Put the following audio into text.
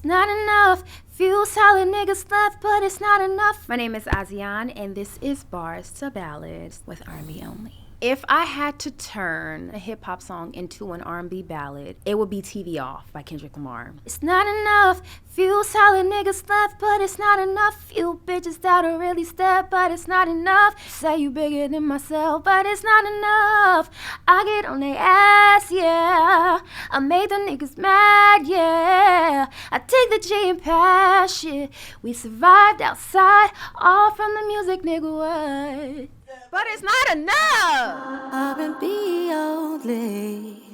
It's not enough. Few solid niggas left, but it's not enough. My name is Asiahn, and this is Bars to Ballads with R&B Only. If I had to turn a hip-hop song into an R&B ballad, it would be TV Off by Kendrick Lamar. It's not enough. Few solid niggas left, but it's not enough. Few bitches that'll really step, but it's not enough. Say you bigger than myself, but it's not enough. I get on their ass, yeah. I make the niggas mad, yeah. I take the G and pass shit. We survived outside, all from the music, nigga, what? But it's not enough. R&B only.